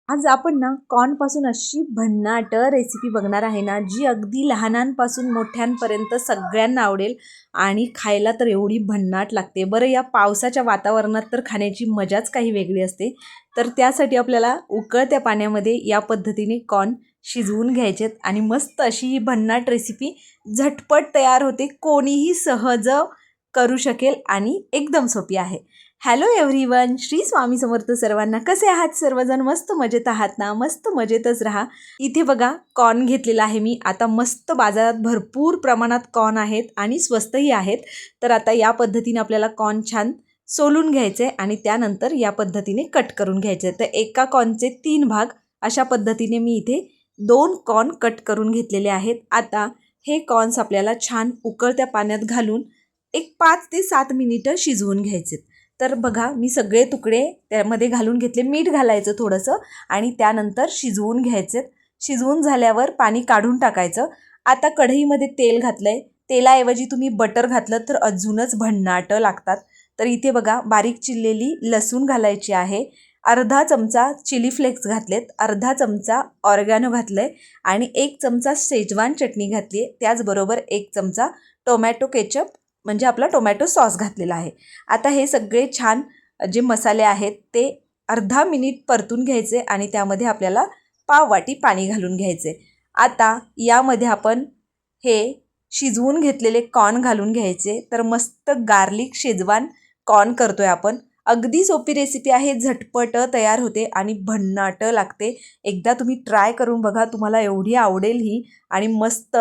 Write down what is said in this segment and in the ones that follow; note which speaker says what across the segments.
Speaker 1: आज आपण ना कॉर्नपासून अशी भन्नाट रेसिपी बघणार आहे ना, जी अगदी लहानांपासून मोठ्यांपर्यंत सगळ्यांना आवडेल आणि खायला तर एवढी भन्नाट लागते। बरं, या पावसाच्या वातावरणात तर खाण्याची मजाच काही वेगळी असते। तर त्यासाठी आपल्याला उकळत्या पाण्यामध्ये या पद्धतीने कॉर्न शिजवून घ्यायचेत आणि मस्त अशी ही भन्नाट रेसिपी झटपट तयार होते, कोणीही सहज करू शकेल आणि एकदम सोपी आहे। हॅलो एव्हरीवन, श्री स्वामी समर्थ सर्वांना। कसे आहात सर्वजण? मस्त मजेत आहात ना? मस्त मजेतच राहा। इथे बघा कॉर्न घेतलेला आहे मी। आता मस्त बाजारात भरपूर प्रमाणात कॉर्न आहेत आणि स्वस्तही आहेत। तर आता या पद्धतीने आपल्याला कॉर्न छान सोलून घ्यायचे आणि त्यानंतर या पद्धतीने कट करून घ्यायचे। तर एका कॉर्नचे 3 भाग अशा पद्धतीने मी इथे 2 कॉर्न कट करून घेतलेले आहेत। आता हे कॉर्न्स आपल्याला छान उकळत्या पाण्यात घालून एक 5 ते 7 मिनिटं शिजवून घ्यायचे। तर बघा मी सगळे तुकडे त्यामध्ये घालून घेतले, मीठ घालायचं थोडंसं आणि त्यानंतर शिजवून घ्यायचे। शिजवून झाल्यावर पाणी काढून टाकायचं। आता कढईमध्ये तेल घातलंय, तेलाऐवजी तुम्ही बटर घातलं तर अजूनच भन्नाट लागतात। तर इथे बघा बारीक चिरलेली लसूण घालायची आहे, अर्धा चमचा चिली फ्लेक्स घातलेत, अर्धा चमचा ऑर्गॅनो घातलंय आणि 1 चमचा शेजवान चटणी घातली आहे, त्याचबरोबर 1 चमचा टोमॅटो केचप म्हणजे आपला टोमॅटो सॉस घातलेला आहे। आता हे सगळे छान जे मसाले आहेत ते अर्धा मिनिट परतून घ्यायचे आणि त्यामध्ये आपल्याला पाव वाटी पाणी घालून घ्यायचे। आता यामध्ये आपण हे शिजवून घेतलेले कॉर्न घालून घ्यायचे। तर मस्त गार्लिक शेजवान कॉर्न करतोय आपण। अगदी सोपी रेसिपी आहे, झटपट तयार होते आणि भन्नाट लागते। एकदा तुम्ही ट्राय करून बघा, तुम्हाला एवढी आवडेल ही आणि मस्त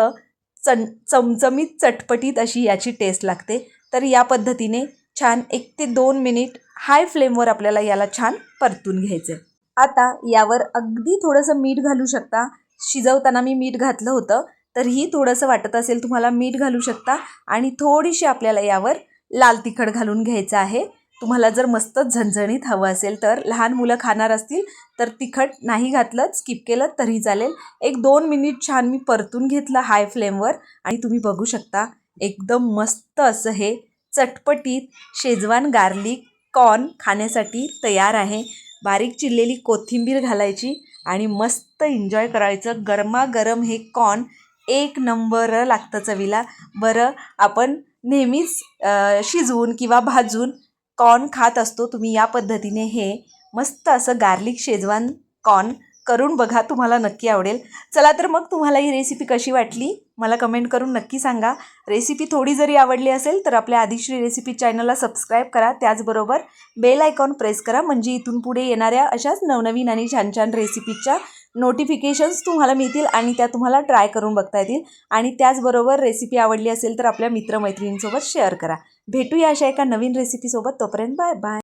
Speaker 1: चमचमीत चटपटीत अशी याची टेस्ट लागते। तर या पद्धतीने छान 1 ते 2 मिनिट हाय फ्लेमवर आपल्याला याला छान परतून घ्यायचं। आता यावर अगदी थोडंसं मीठ घालू शकता। शिजवताना मी मीठ घातलं होतं, तरीही थोडंसं वाटत असेल तुम्हाला मीठ घालू शकता आणि थोडीशी आपल्याला यावर लाल तिखट घालून घ्यायचं आहे। तुम्हाला जर मस्त झणझणीत हवं असेल तर, लहान मुलं खाणार असतील तर तिखट नाही घातलं, स्किप केलं तरी चालेल। 1-2 मिनिट छान मी परतून घेतलं हाय फ्लेमवर आणि तुम्ही बघू शकता एकदम मस्त असं हे चटपटीत शेजवान गार्लिक कॉर्न खाण्यासाठी तयार आहे। बारीक चिरलेली कोथिंबीर घालायची आणि मस्त एन्जॉय करायचं। गरमागरम हे कॉर्न एक नंबर लागतं चवीला। बरं, आपण नेहमीच शिजवून किंवा भाजून कॉर्न खात असतो, तुम्ही या पद्धतीने हे मस्त असं गार्लिक शेजवान कॉर्न करून बघा, तुम्हाला नक्की आवडेल। चला तर मग तुम्हाला ही रेसिपी कशी वाटली मला कमेंट करून नक्की सांगा। रेसिपी थोडी जरी आवडली असेल तर आपल्या आदिश्री रेसिपी चॅनलला सबस्क्राईब करा, त्याचबरोबर बेल आयकॉन प्रेस करा, म्हणजे इथून पुढे येणाऱ्या अशाच नवनवीन आणि छान छान रेसिपीच्या नोटिफिकेशन्स तुम्हाला मिळतील आणि त्या तुम्हाला ट्राय करून बघता येतील। आणि त्याचबरोबर रेसिपी आवडली असेल तर आपल्या मित्रमैत्रिणींसोबत शेअर करा। भेटूया अशा एका नवीन रेसिपीसोबत, तोपर्यंत बाय बाय।